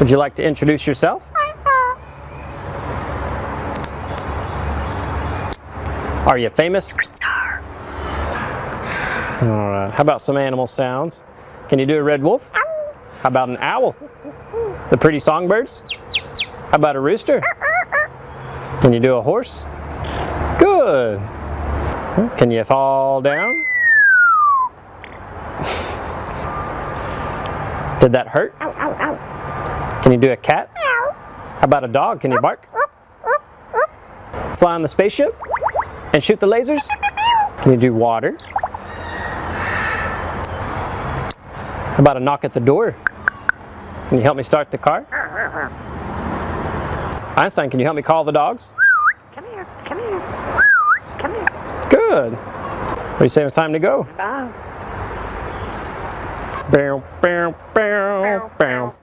Would you like to introduce yourself? Are you famous? Alright, how about some animal sounds? Can you do a red wolf? How about an owl? The pretty songbirds? How about a rooster? Can you do a horse? Good! Can you fall down? Did that hurt? Can you do a cat? How about a dog? Can you bark? Fly on the spaceship? And shoot the lasers? Can you do water? How about a knock at the door? Can you help me start the car? Einstein, can you help me call the dogs? Come here, come here, come here. Good. What do you say it's time to go? Bye. Bow, bow, bow, bow.